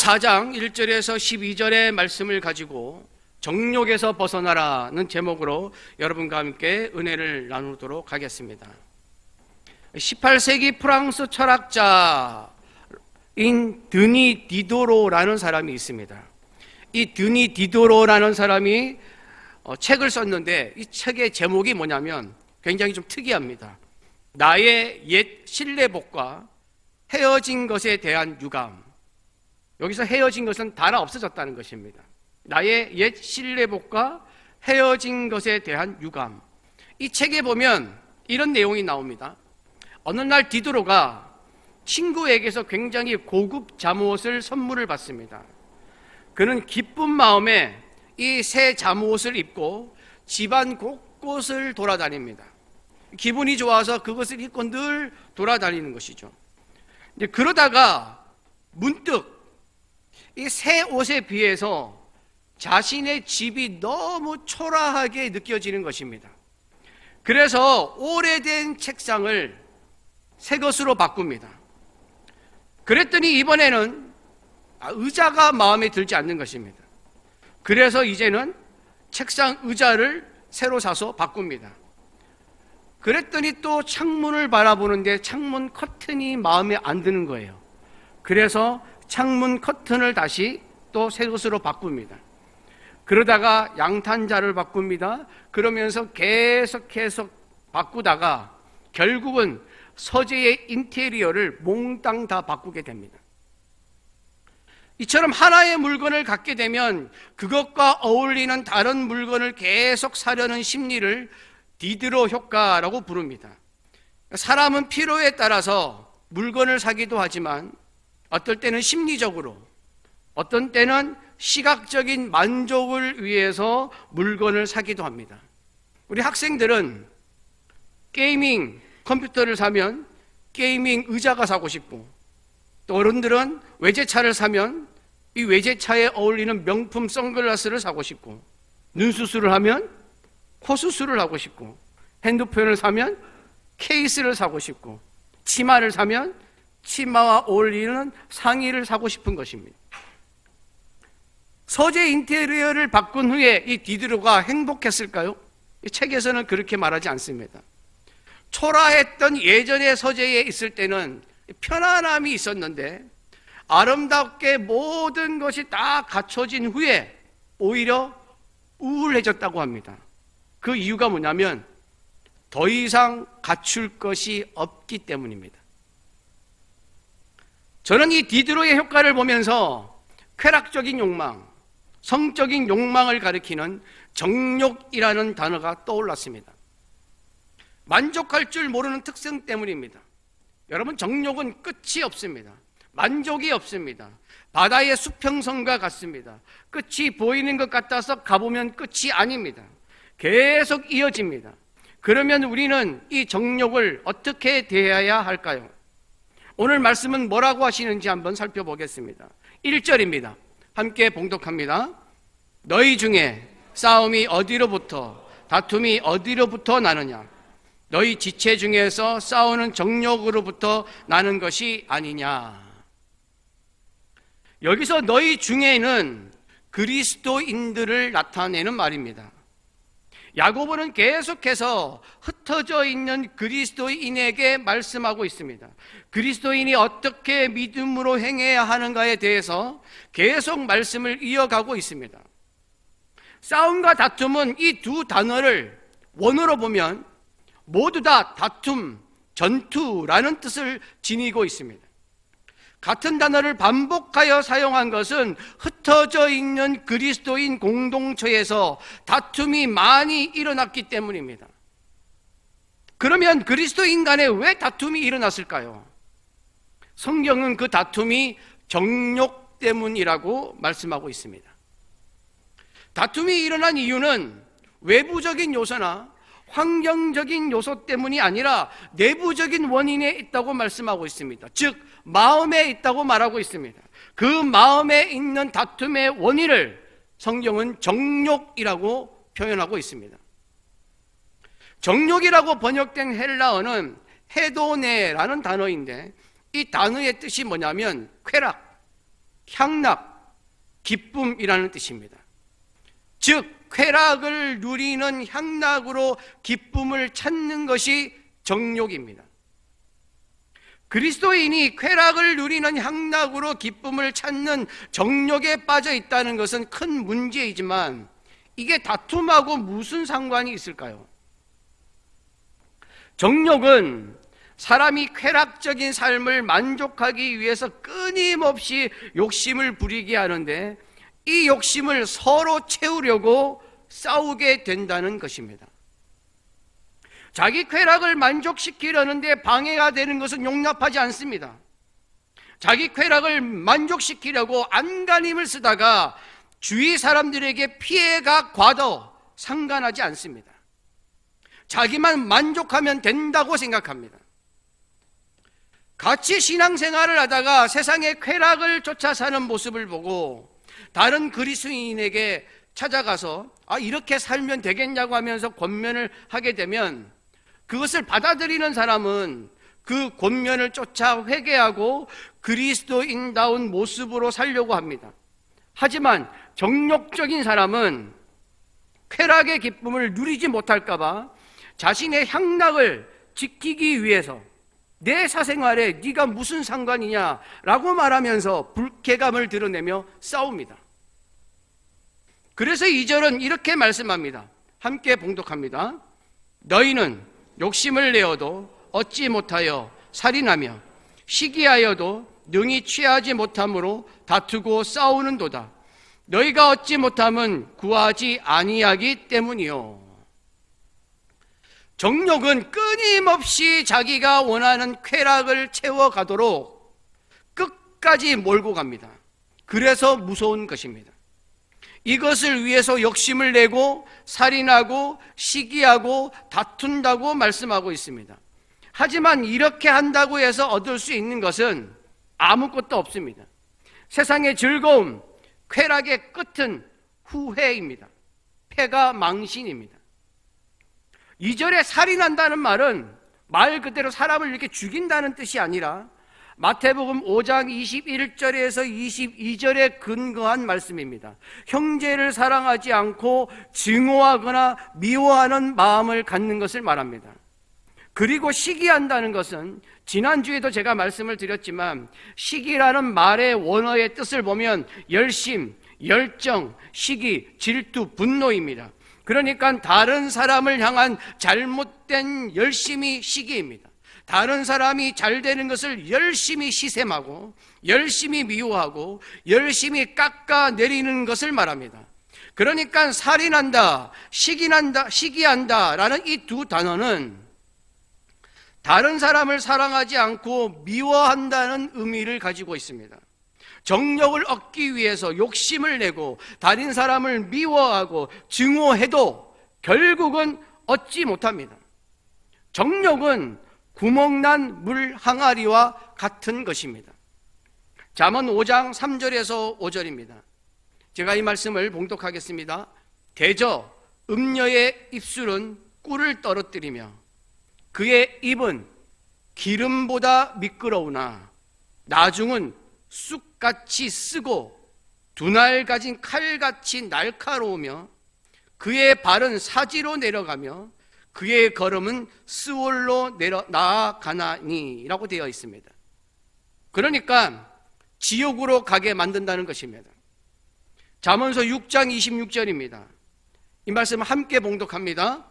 4장 1절에서 12절의 말씀을 가지고 정욕에서 벗어나라는 제목으로 여러분과 함께 은혜를 나누도록 하겠습니다. 18세기 프랑스 철학자인 드니 디도로라는 사람이 있습니다. 이 드니 디도로라는 사람이 책을 썼는데 이 책의 제목이 뭐냐면 굉장히 좀 특이합니다. 나의 옛 신뢰복과 헤어진 것에 대한 유감. 여기서 헤어진 것은 달아 없어졌다는 것입니다. 나의 옛 신뢰복과 헤어진 것에 대한 유감. 이 책에 보면 이런 내용이 나옵니다. 어느 날 디도로가 친구에게서 굉장히 고급 잠옷을 선물을 받습니다. 그는 기쁜 마음에 이 새 잠옷을 입고 집안 곳곳을 돌아다닙니다. 기분이 좋아서 그것을 입고 늘 돌아다니는 것이죠. 그러다가 문득 이 새 옷에 비해서 자신의 집이 너무 초라하게 느껴지는 것입니다. 그래서 오래된 책상을 새 것으로 바꿉니다. 그랬더니 이번에는 의자가 마음에 들지 않는 것입니다. 그래서 이제는 책상 의자를 새로 사서 바꿉니다. 그랬더니 또 창문을 바라보는데 창문 커튼이 마음에 안 드는 거예요. 그래서 창문 커튼을 다시 또 새 것으로 바꿉니다. 그러다가 양탄자를 바꿉니다. 그러면서 계속 바꾸다가 결국은 서재의 인테리어를 몽땅 다 바꾸게 됩니다. 이처럼 하나의 물건을 갖게 되면 그것과 어울리는 다른 물건을 계속 사려는 심리를 디드로 효과라고 부릅니다. 사람은 필요에 따라서 물건을 사기도 하지만 어떨 때는 심리적으로, 어떤 때는 시각적인 만족을 위해서 물건을 사기도 합니다. 우리 학생들은 게이밍 컴퓨터를 사면 게이밍 의자가 사고 싶고, 또 어른들은 외제차를 사면 이 외제차에 어울리는 명품 선글라스를 사고 싶고, 눈 수술을 하면 코 수술을 하고 싶고, 핸드폰을 사면 케이스를 사고 싶고, 치마를 사면 치마와 어울리는 상의를 사고 싶은 것입니다. 서재 인테리어를 바꾼 후에 이 디드로가 행복했을까요? 이 책에서는 그렇게 말하지 않습니다. 초라했던 예전의 서재에 있을 때는 편안함이 있었는데 아름답게 모든 것이 다 갖춰진 후에 오히려 우울해졌다고 합니다. 그 이유가 뭐냐면 더 이상 갖출 것이 없기 때문입니다. 저는 이 디드로의 효과를 보면서 쾌락적인 욕망, 성적인 욕망을 가리키는 정욕이라는 단어가 떠올랐습니다. 만족할 줄 모르는 특성 때문입니다. 여러분, 정욕은 끝이 없습니다. 만족이 없습니다. 바다의 수평선과 같습니다. 끝이 보이는 것 같아서 가보면 끝이 아닙니다. 계속 이어집니다. 그러면 우리는 이 정욕을 어떻게 대해야 할까요? 오늘 말씀은 뭐라고 하시는지 한번 살펴보겠습니다. 1절입니다. 함께 봉독합니다. 너희 중에 싸움이 어디로부터, 다툼이 어디로부터 나느냐? 너희 지체 중에서 싸우는 정욕으로부터 나는 것이 아니냐? 여기서 너희 중에는 그리스도인들을 나타내는 말입니다. 야고보는 계속해서 흩어져 있는 그리스도인에게 말씀하고 있습니다. 그리스도인이 어떻게 믿음으로 행해야 하는가에 대해서 계속 말씀을 이어가고 있습니다. 싸움과 다툼은 이 두 단어를 원어로 보면 모두 다 다툼, 전투라는 뜻을 지니고 있습니다. 같은 단어를 반복하여 사용한 것은 흩어져 있는 그리스도인 공동체에서 다툼이 많이 일어났기 때문입니다. 그러면 그리스도인 간에 왜 다툼이 일어났을까요? 성경은 그 다툼이 정욕 때문이라고 말씀하고 있습니다. 다툼이 일어난 이유는 외부적인 요소나 환경적인 요소 때문이 아니라 내부적인 원인에 있다고 말씀하고 있습니다. 즉 마음에 있다고 말하고 있습니다. 그 마음에 있는 다툼의 원인을 성경은 정욕이라고 표현하고 있습니다. 정욕이라고 번역된 헬라어는 헤도네라는 단어인데 이 단어의 뜻이 뭐냐면 쾌락, 향락, 기쁨이라는 뜻입니다. 즉 쾌락을 누리는 향락으로 기쁨을 찾는 것이 정욕입니다. 그리스도인이 쾌락을 누리는 향락으로 기쁨을 찾는 정욕에 빠져 있다는 것은 큰 문제이지만 이게 다툼하고 무슨 상관이 있을까요? 정욕은 사람이 쾌락적인 삶을 만족하기 위해서 끊임없이 욕심을 부리게 하는데 이 욕심을 서로 채우려고 싸우게 된다는 것입니다. 자기 쾌락을 만족시키려는데 방해가 되는 것은 용납하지 않습니다. 자기 쾌락을 만족시키려고 안간힘을 쓰다가 주위 사람들에게 피해가 과도 상관하지 않습니다. 자기만 만족하면 된다고 생각합니다. 같이 신앙생활을 하다가 세상의 쾌락을 쫓아 사는 모습을 보고 다른 그리스도인에게 찾아가서 이렇게 살면 되겠냐고 하면서 권면을 하게 되면 그것을 받아들이는 사람은 그 권면을 쫓아 회개하고 그리스도인다운 모습으로 살려고 합니다. 하지만 정욕적인 사람은 쾌락의 기쁨을 누리지 못할까 봐 자신의 향락을 지키기 위해서 내 사생활에 네가 무슨 상관이냐라고 말하면서 불쾌감을 드러내며 싸웁니다. 그래서 2절은 이렇게 말씀합니다. 함께 봉독합니다. 너희는 욕심을 내어도 얻지 못하여 살인하며 시기하여도 능히 취하지 못함으로 다투고 싸우는도다. 너희가 얻지 못함은 구하지 아니하기 때문이요. 정욕은 끊임없이 자기가 원하는 쾌락을 채워가도록 끝까지 몰고 갑니다. 그래서 무서운 것입니다. 이것을 위해서 욕심을 내고 살인하고 시기하고 다툰다고 말씀하고 있습니다. 하지만 이렇게 한다고 해서 얻을 수 있는 것은 아무것도 없습니다. 세상의 즐거움, 쾌락의 끝은 후회입니다. 패가 망신입니다. 2절에 살인한다는 말은 말 그대로 사람을 이렇게 죽인다는 뜻이 아니라 마태복음 5장 21절에서 22절에 근거한 말씀입니다. 형제를 사랑하지 않고 증오하거나 미워하는 마음을 갖는 것을 말합니다. 그리고 시기한다는 것은 지난주에도 제가 말씀을 드렸지만 시기라는 말의 원어의 뜻을 보면 열심, 열정, 시기, 질투, 분노입니다. 그러니까 다른 사람을 향한 잘못된 열심이 시기입니다. 다른 사람이 잘 되는 것을 열심히 시샘하고 열심히 미워하고 열심히 깎아내리는 것을 말합니다. 그러니까 살인한다, 시기한다라는 이 두 단어는 다른 사람을 사랑하지 않고 미워한다는 의미를 가지고 있습니다. 정욕을 얻기 위해서 욕심을 내고 다른 사람을 미워하고 증오해도 결국은 얻지 못합니다. 정욕은 구멍난 물 항아리와 같은 것입니다. 잠언 5장 3절에서 5절입니다. 제가 이 말씀을 봉독하겠습니다. 대저 음녀의 입술은 꿀을 떨어뜨리며 그의 입은 기름보다 미끄러우나 나중은 쑥같이 쓰고 두날 가진 칼같이 날카로우며 그의 발은 사지로 내려가며 그의 걸음은 스올로 나아가나니 라고 되어 있습니다. 그러니까 지옥으로 가게 만든다는 것입니다. 잠언서 6장 26절입니다. 이 말씀 함께 봉독합니다.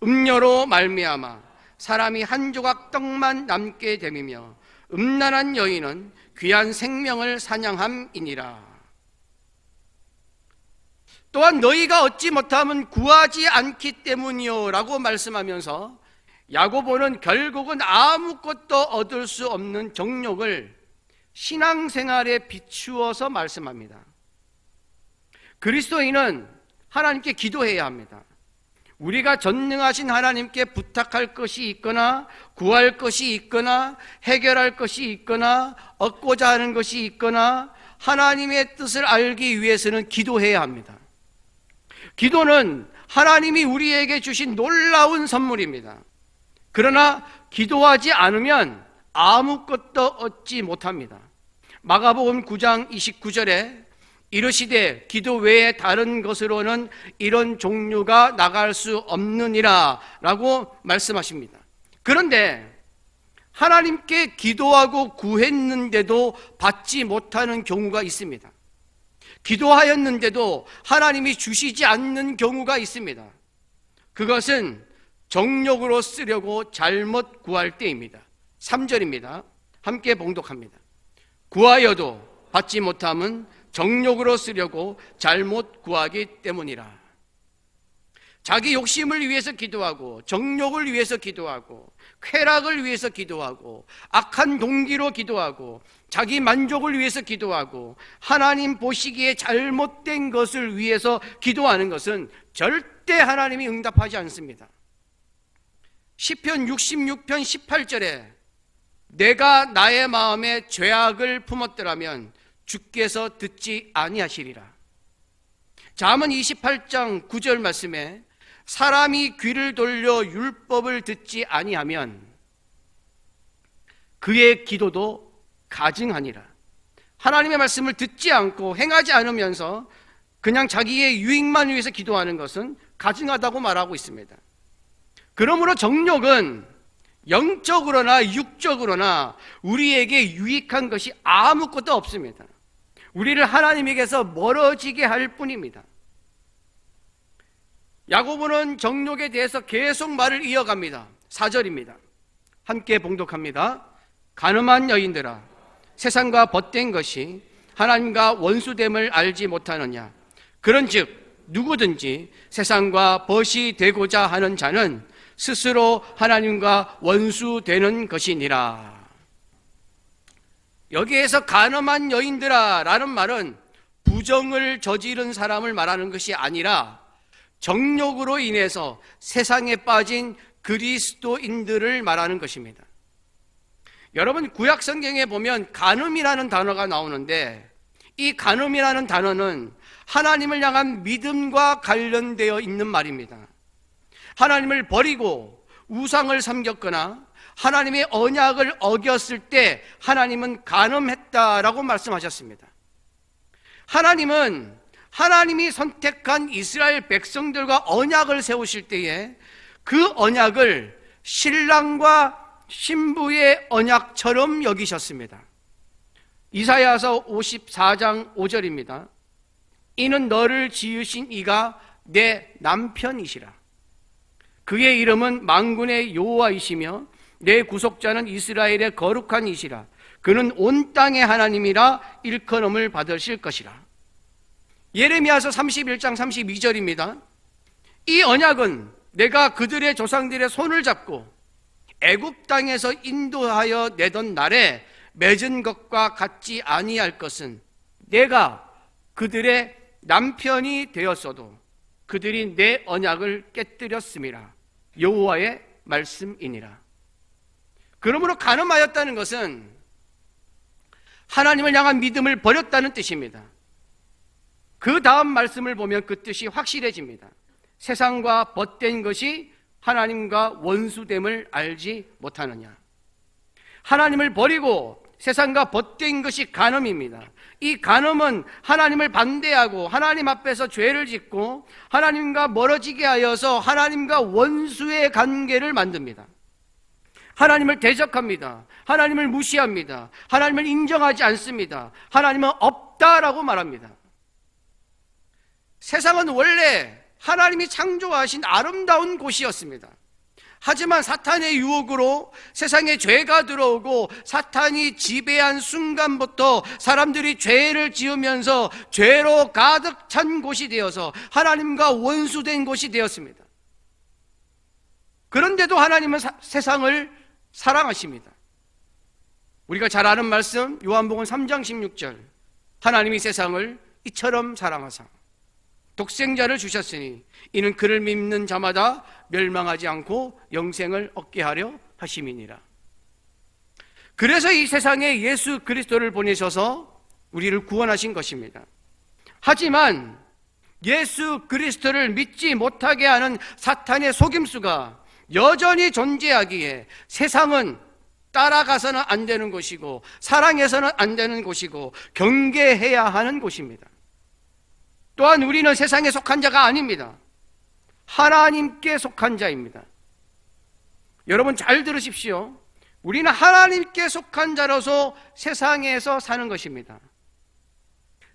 음녀로 말미암아 사람이 한 조각 떡만 남게 됨이며 음란한 여인은 귀한 생명을 사냥함이니라. 또한 너희가 얻지 못하면 구하지 않기 때문이요 라고 말씀하면서 야고보는 결국은 아무것도 얻을 수 없는 정욕을 신앙생활에 비추어서 말씀합니다. 그리스도인은 하나님께 기도해야 합니다. 우리가 전능하신 하나님께 부탁할 것이 있거나 구할 것이 있거나 해결할 것이 있거나 얻고자 하는 것이 있거나 하나님의 뜻을 알기 위해서는 기도해야 합니다. 기도는 하나님이 우리에게 주신 놀라운 선물입니다. 그러나 기도하지 않으면 아무것도 얻지 못합니다. 마가복음 9장 29절에 이르시되 기도 외에 다른 것으로는 이런 종류가 나갈 수 없느니라 라고 말씀하십니다. 그런데 하나님께 기도하고 구했는데도 받지 못하는 경우가 있습니다. 기도하였는데도 하나님이 주시지 않는 경우가 있습니다. 그것은 정욕으로 쓰려고 잘못 구할 때입니다. 3절입니다. 함께 봉독합니다. 구하여도 받지 못함은 정욕으로 쓰려고 잘못 구하기 때문이라. 자기 욕심을 위해서 기도하고, 정욕을 위해서 기도하고, 쾌락을 위해서 기도하고, 악한 동기로 기도하고, 자기 만족을 위해서 기도하고, 하나님 보시기에 잘못된 것을 위해서 기도하는 것은 절대 하나님이 응답하지 않습니다. 시편 66편 18절에 내가 나의 마음에 죄악을 품었더라면 주께서 듣지 아니하시리라. 잠언 28장 9절 말씀에 사람이 귀를 돌려 율법을 듣지 아니하면 그의 기도도 가증하니라. 하나님의 말씀을 듣지 않고 행하지 않으면서 그냥 자기의 유익만 위해서 기도하는 것은 가증하다고 말하고 있습니다. 그러므로 정욕은 영적으로나 육적으로나 우리에게 유익한 것이 아무것도 없습니다. 우리를 하나님에게서 멀어지게 할 뿐입니다. 야고보는 정욕에 대해서 계속 말을 이어갑니다. 4절입니다. 함께 봉독합니다. 간음한 여인들아, 세상과 벗된 것이 하나님과 원수됨을 알지 못하느냐. 그런즉 누구든지 세상과 벗이 되고자 하는 자는 스스로 하나님과 원수되는 것이니라. 여기에서 간음한 여인들아 라는 말은 부정을 저지른 사람을 말하는 것이 아니라 정욕으로 인해서 세상에 빠진 그리스도인들을 말하는 것입니다. 여러분, 구약 성경에 보면 간음이라는 단어가 나오는데 이 간음이라는 단어는 하나님을 향한 믿음과 관련되어 있는 말입니다. 하나님을 버리고 우상을 섬겼거나 하나님의 언약을 어겼을 때 하나님은 간음했다라고 말씀하셨습니다. 하나님은 하나님이 선택한 이스라엘 백성들과 언약을 세우실 때에 그 언약을 신랑과 신부의 언약처럼 여기셨습니다. 이사야서 54장 5절입니다. 이는 너를 지으신 이가 내 남편이시라. 그의 이름은 만군의 여호와이시며 내 구속자는 이스라엘의 거룩한 이시라. 그는 온 땅의 하나님이라 일컬음을 받으실 것이라. 예레미야서 31장 32절입니다. 이 언약은 내가 그들의 조상들의 손을 잡고 애굽 땅에서 인도하여 내던 날에 맺은 것과 같지 아니할 것은 내가 그들의 남편이 되었어도 그들이 내 언약을 깨뜨렸음이라. 여호와의 말씀이니라. 그러므로 간음하였다는 것은 하나님을 향한 믿음을 버렸다는 뜻입니다. 그 다음 말씀을 보면 그 뜻이 확실해집니다. 세상과 벗된 것이 하나님과 원수됨을 알지 못하느냐. 하나님을 버리고 세상과 벗된 것이 간음입니다. 이 간음은 하나님을 반대하고 하나님 앞에서 죄를 짓고 하나님과 멀어지게 하여서 하나님과 원수의 관계를 만듭니다. 하나님을 대적합니다. 하나님을 무시합니다. 하나님을 인정하지 않습니다. 하나님은 없다라고 말합니다. 세상은 원래 하나님이 창조하신 아름다운 곳이었습니다. 하지만 사탄의 유혹으로 세상에 죄가 들어오고 사탄이 지배한 순간부터 사람들이 죄를 지으면서 죄로 가득 찬 곳이 되어서 하나님과 원수된 곳이 되었습니다. 그런데도 하나님은 세상을 사랑하십니다. 우리가 잘 아는 말씀 요한복음 3장 16절, 하나님이 세상을 이처럼 사랑하사 독생자를 주셨으니 이는 그를 믿는 자마다 멸망하지 않고 영생을 얻게 하려 하심이니라. 그래서 이 세상에 예수 그리스도를 보내셔서 우리를 구원하신 것입니다. 하지만 예수 그리스도를 믿지 못하게 하는 사탄의 속임수가 여전히 존재하기에 세상은 따라가서는 안 되는 곳이고 사랑해서는 안 되는 곳이고 경계해야 하는 곳입니다. 또한 우리는 세상에 속한 자가 아닙니다. 하나님께 속한 자입니다. 여러분 잘 들으십시오. 우리는 하나님께 속한 자로서 세상에서 사는 것입니다.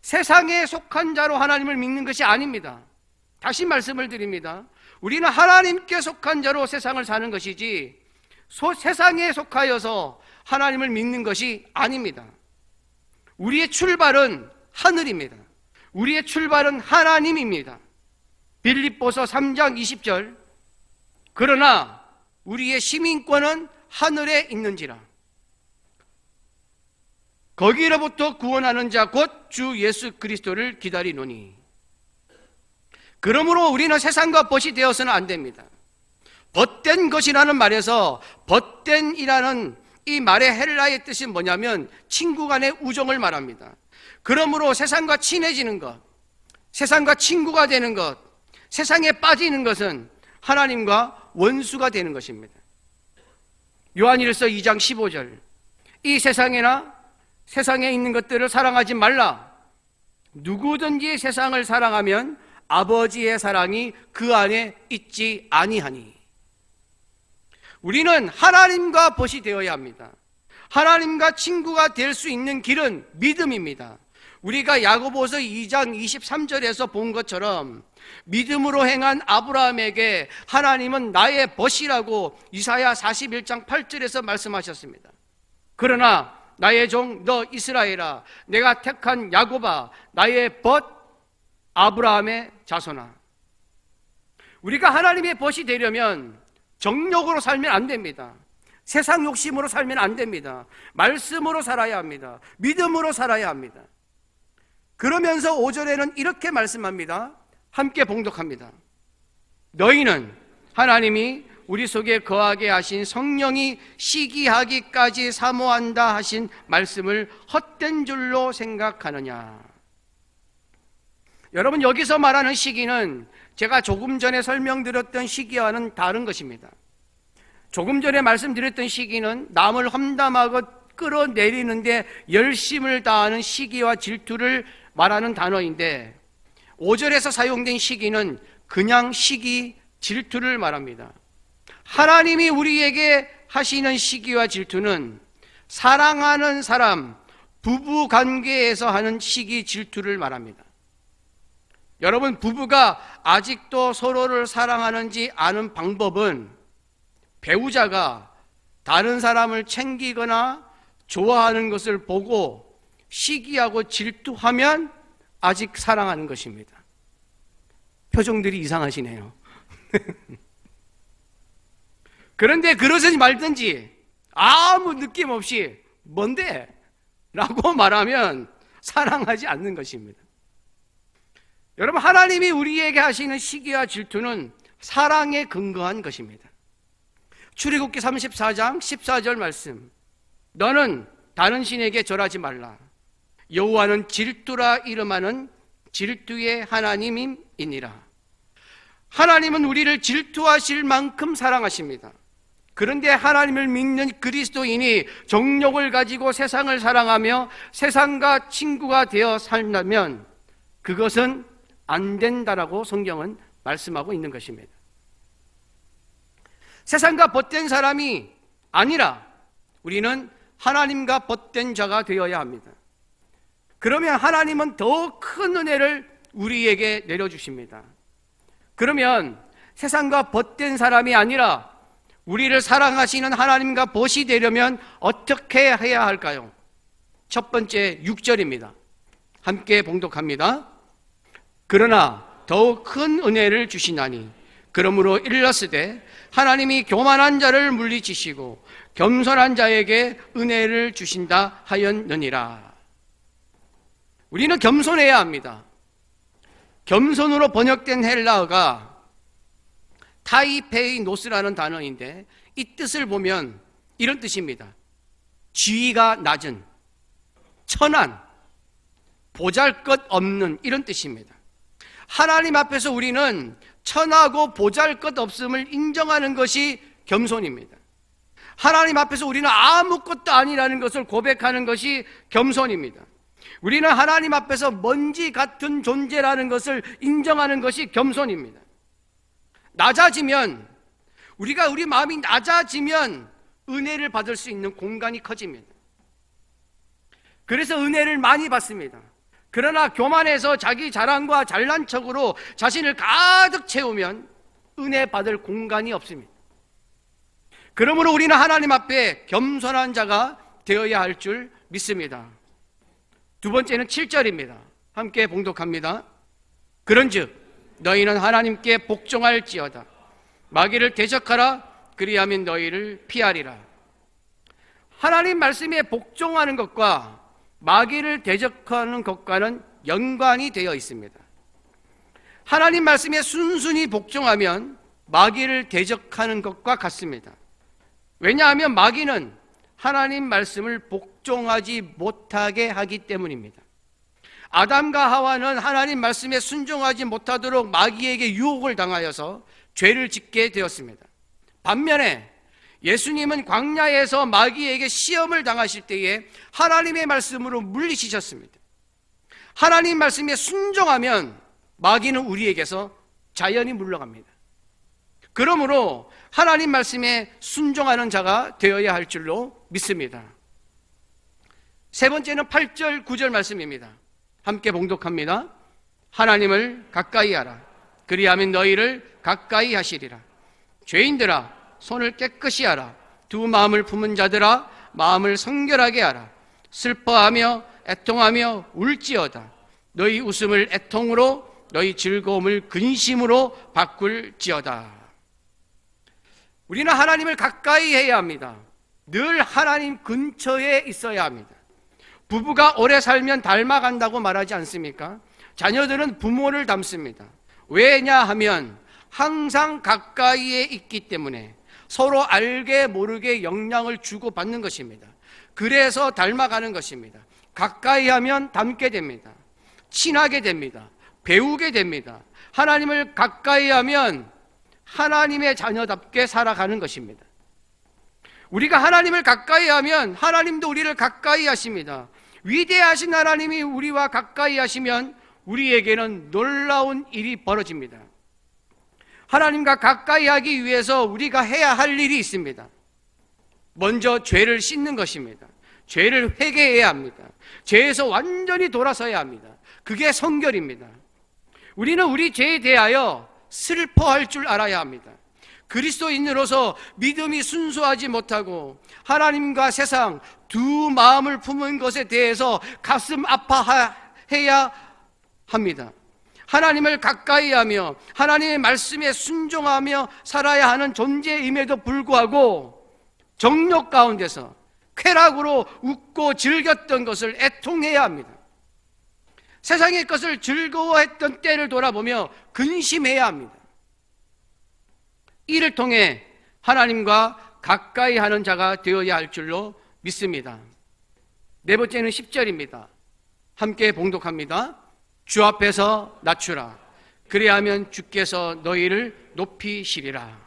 세상에 속한 자로 하나님을 믿는 것이 아닙니다. 다시 말씀을 드립니다. 우리는 하나님께 속한 자로 세상을 사는 것이지 세상에 속하여서 하나님을 믿는 것이 아닙니다. 우리의 출발은 하늘입니다. 우리의 출발은 하나님입니다. 빌립보서 3장 20절 그러나 우리의 시민권은 하늘에 있는지라 거기로부터 구원하는 자 곧 주 예수 그리스도를 기다리노니 그러므로 우리는 세상과 벗이 되어서는 안 됩니다. 벗된 것이라는 말에서 벗된이라는 이 말의 헬라의 뜻이 뭐냐면 친구 간의 우정을 말합니다. 그러므로 세상과 친해지는 것, 세상과 친구가 되는 것, 세상에 빠지는 것은 하나님과 원수가 되는 것입니다. 요한일서 2장 15절 이 세상에 있는 것들을 사랑하지 말라. 누구든지 세상을 사랑하면 아버지의 사랑이 그 안에 있지 아니하니. 우리는 하나님과 벗이 되어야 합니다. 하나님과 친구가 될 수 있는 길은 믿음입니다. 우리가 야고보서 2장 23절에서 본 것처럼 믿음으로 행한 아브라함에게 하나님은 나의 벗이라고 이사야 41장 8절에서 말씀하셨습니다. 그러나 나의 종 너 이스라엘아 내가 택한 야곱아 나의 벗 아브라함의 자손아. 우리가 하나님의 벗이 되려면 정욕으로 살면 안 됩니다. 세상 욕심으로 살면 안 됩니다. 말씀으로 살아야 합니다. 믿음으로 살아야 합니다. 그러면서 5절에는 이렇게 말씀합니다. 함께 봉독합니다. 너희는 하나님이 우리 속에 거하게 하신 성령이 시기하기까지 사모한다 하신 말씀을 헛된 줄로 생각하느냐. 여러분 여기서 말하는 시기는 제가 조금 전에 설명드렸던 시기와는 다른 것입니다. 조금 전에 말씀드렸던 시기는 남을 험담하고 끌어내리는데 열심을 다하는 시기와 질투를 말하는 단어인데 5절에서 사용된 시기는 그냥 시기, 질투를 말합니다. 하나님이 우리에게 하시는 시기와 질투는 사랑하는 사람, 부부 관계에서 하는 시기, 질투를 말합니다. 여러분 부부가 아직도 서로를 사랑하는지 아는 방법은 배우자가 다른 사람을 챙기거나 좋아하는 것을 보고 시기하고 질투하면 아직 사랑하는 것입니다. 표정들이 이상하시네요. 그런데 그러지 말든지 아무 느낌 없이 뭔데? 라고 말하면 사랑하지 않는 것입니다. 여러분 하나님이 우리에게 하시는 시기와 질투는 사랑에 근거한 것입니다. 출애굽기 34장 14절 말씀 너는 다른 신에게 절하지 말라. 여호와는 질투라 이름하는 질투의 하나님이니라. 하나님은 우리를 질투하실 만큼 사랑하십니다. 그런데 하나님을 믿는 그리스도인이 정욕을 가지고 세상을 사랑하며 세상과 친구가 되어 살려면 그것은 안 된다라고 성경은 말씀하고 있는 것입니다. 세상과 벗된 사람이 아니라 우리는 하나님과 벗된 자가 되어야 합니다. 그러면 하나님은 더 큰 은혜를 우리에게 내려주십니다. 그러면 세상과 벗된 사람이 아니라 우리를 사랑하시는 하나님과 벗이 되려면 어떻게 해야 할까요? 첫 번째 6절입니다. 함께 봉독합니다. 그러나 더욱 큰 은혜를 주시나니 그러므로 일렀으되 하나님이 교만한 자를 물리치시고 겸손한 자에게 은혜를 주신다 하였느니라. 우리는 겸손해야 합니다. 겸손으로 번역된 헬라어가 타이페이노스라는 단어인데 이 뜻을 보면 이런 뜻입니다. 지위가 낮은, 천한, 보잘것없는 이런 뜻입니다. 하나님 앞에서 우리는 천하고 보잘것없음을 인정하는 것이 겸손입니다. 하나님 앞에서 우리는 아무것도 아니라는 것을 고백하는 것이 겸손입니다. 우리는 하나님 앞에서 먼지 같은 존재라는 것을 인정하는 것이 겸손입니다. 낮아지면, 우리 마음이 낮아지면 은혜를 받을 수 있는 공간이 커집니다. 그래서 은혜를 많이 받습니다. 그러나 교만해서 자기 자랑과 잘난 척으로 자신을 가득 채우면 은혜 받을 공간이 없습니다. 그러므로 우리는 하나님 앞에 겸손한 자가 되어야 할 줄 믿습니다. 두 번째는 7절입니다. 함께 봉독합니다. 그런즉 너희는 하나님께 복종할지어다. 마귀를 대적하라. 그리하면 너희를 피하리라. 하나님 말씀에 복종하는 것과 마귀를 대적하는 것과는 연관이 되어 있습니다. 하나님 말씀에 순순히 복종하면 마귀를 대적하는 것과 같습니다. 왜냐하면 마귀는 하나님 말씀을 복종하지 못하게 하기 때문입니다. 아담과 하와는 하나님 말씀에 순종하지 못하도록 마귀에게 유혹을 당하여서 죄를 짓게 되었습니다. 반면에 예수님은 광야에서 마귀에게 시험을 당하실 때에 하나님의 말씀으로 물리치셨습니다. 하나님 말씀에 순종하면 마귀는 우리에게서 자연히 물러갑니다. 그러므로 하나님 말씀에 순종하는 자가 되어야 할 줄로 믿습니다. 세 번째는 8절, 9절 말씀입니다. 함께 봉독합니다. 하나님을 가까이 하라. 그리하면 너희를 가까이 하시리라. 죄인들아, 손을 깨끗이 하라. 두 마음을 품은 자들아, 마음을 성결하게 하라. 슬퍼하며 애통하며 울지어다. 너희 웃음을 애통으로, 너희 즐거움을 근심으로 바꿀지어다. 우리는 하나님을 가까이 해야 합니다. 늘 하나님 근처에 있어야 합니다. 부부가 오래 살면 닮아간다고 말하지 않습니까? 자녀들은 부모를 닮습니다. 왜냐하면 항상 가까이에 있기 때문에 서로 알게 모르게 영향을 주고받는 것입니다. 그래서 닮아가는 것입니다. 가까이 하면 닮게 됩니다. 친하게 됩니다. 배우게 됩니다. 하나님을 가까이 하면 하나님의 자녀답게 살아가는 것입니다. 우리가 하나님을 가까이 하면 하나님도 우리를 가까이 하십니다. 위대하신 하나님이 우리와 가까이 하시면 우리에게는 놀라운 일이 벌어집니다. 하나님과 가까이 하기 위해서 우리가 해야 할 일이 있습니다. 먼저 죄를 씻는 것입니다. 죄를 회개해야 합니다. 죄에서 완전히 돌아서야 합니다. 그게 성결입니다. 우리는 우리 죄에 대하여 슬퍼할 줄 알아야 합니다. 그리스도인으로서 믿음이 순수하지 못하고 하나님과 세상 두 마음을 품은 것에 대해서 가슴 아파해야 합니다. 하나님을 가까이 하며 하나님의 말씀에 순종하며 살아야 하는 존재임에도 불구하고 정욕 가운데서 쾌락으로 웃고 즐겼던 것을 애통해야 합니다. 세상의 것을 즐거워했던 때를 돌아보며 근심해야 합니다. 이를 통해 하나님과 가까이 하는 자가 되어야 할 줄로 믿습니다. 네 번째는 10절입니다. 함께 봉독합니다. 주 앞에서 낮추라. 그리하면 주께서 너희를 높이시리라.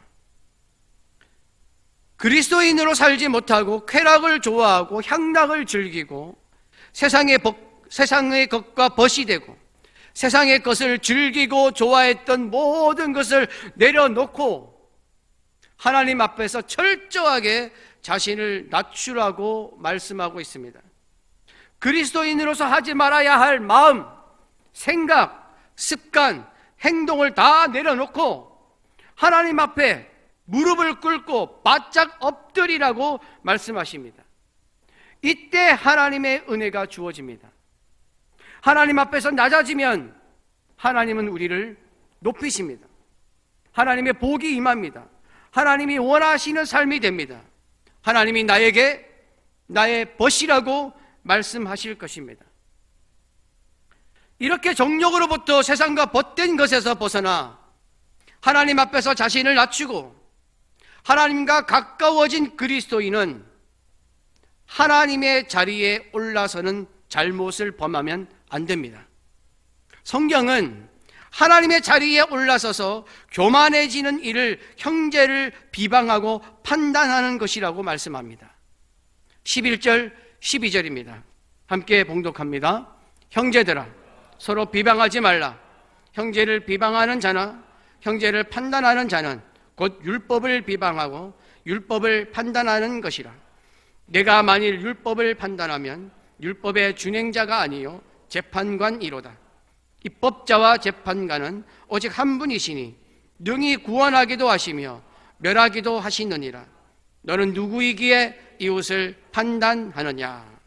그리스도인으로 살지 못하고 쾌락을 좋아하고 향락을 즐기고 세상의 것과 벗이 되고 세상의 것을 즐기고 좋아했던 모든 것을 내려놓고 하나님 앞에서 철저하게 자신을 낮추라고 말씀하고 있습니다. 그리스도인으로서 하지 말아야 할 마음, 생각, 습관, 행동을 다 내려놓고 하나님 앞에 무릎을 꿇고 바짝 엎드리라고 말씀하십니다. 이때 하나님의 은혜가 주어집니다. 하나님 앞에서 낮아지면 하나님은 우리를 높이십니다. 하나님의 복이 임합니다. 하나님이 원하시는 삶이 됩니다. 하나님이 나에게 나의 벗이라고 말씀하실 것입니다. 이렇게 정욕으로부터 세상과 벗된 것에서 벗어나 하나님 앞에서 자신을 낮추고 하나님과 가까워진 그리스도인은 하나님의 자리에 올라서는 잘못을 범하면 안 됩니다. 성경은 하나님의 자리에 올라서서 교만해지는 일을 형제를 비방하고 판단하는 것이라고 말씀합니다. 11절, 12절입니다. 함께 봉독합니다. 형제들아, 서로 비방하지 말라. 형제를 비방하는 자나 형제를 판단하는 자는 곧 율법을 비방하고 율법을 판단하는 것이라. 내가 만일 율법을 판단하면 율법의 준행자가 아니요 재판관이로다. 입법자와 재판관은 오직 한 분이시니 능히 구원하기도 하시며 멸하기도 하시느니라. 너는 누구이기에 이웃을 판단하느냐?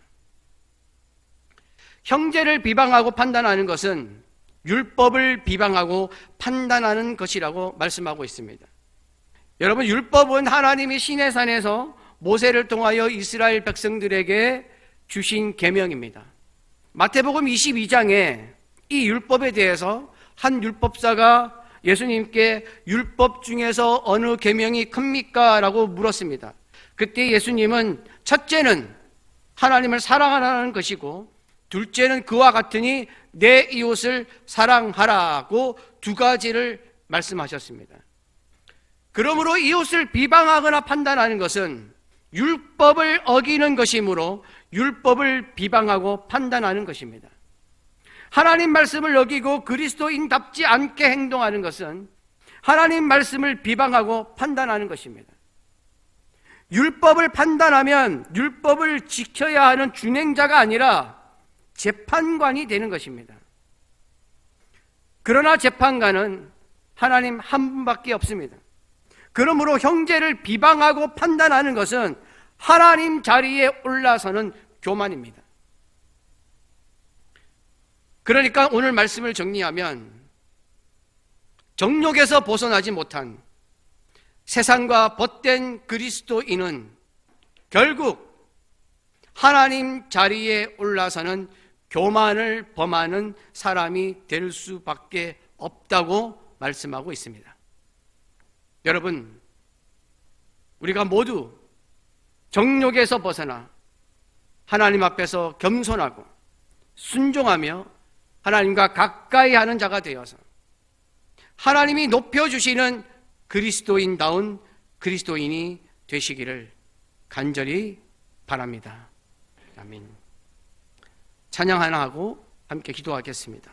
형제를 비방하고 판단하는 것은 율법을 비방하고 판단하는 것이라고 말씀하고 있습니다. 여러분, 율법은 하나님이 시내산에서 모세를 통하여 이스라엘 백성들에게 주신 계명입니다. 마태복음 22장에 이 율법에 대해서 한 율법사가 예수님께 율법 중에서 어느 계명이 큽니까? 라고 물었습니다. 그때 예수님은 첫째는 하나님을 사랑하라는 것이고 둘째는 그와 같으니 내 이웃을 사랑하라고 두 가지를 말씀하셨습니다. 그러므로 이웃을 비방하거나 판단하는 것은 율법을 어기는 것이므로 율법을 비방하고 판단하는 것입니다. 하나님 말씀을 어기고 그리스도인답지 않게 행동하는 것은 하나님 말씀을 비방하고 판단하는 것입니다. 율법을 판단하면 율법을 지켜야 하는 준행자가 아니라 재판관이 되는 것입니다. 그러나 재판관은 하나님 한 분밖에 없습니다. 그러므로 형제를 비방하고 판단하는 것은 하나님 자리에 올라서는 교만입니다. 그러니까 오늘 말씀을 정리하면 정욕에서 벗어나지 못한 세상과 벗된 그리스도인은 결국 하나님 자리에 올라서는 교만을 범하는 사람이 될 수밖에 없다고 말씀하고 있습니다. 여러분, 우리가 모두 정욕에서 벗어나 하나님 앞에서 겸손하고 순종하며 하나님과 가까이 하는 자가 되어서 하나님이 높여주시는 그리스도인다운 그리스도인이 되시기를 간절히 바랍니다. 아멘. 찬양 하나 하고 함께 기도하겠습니다.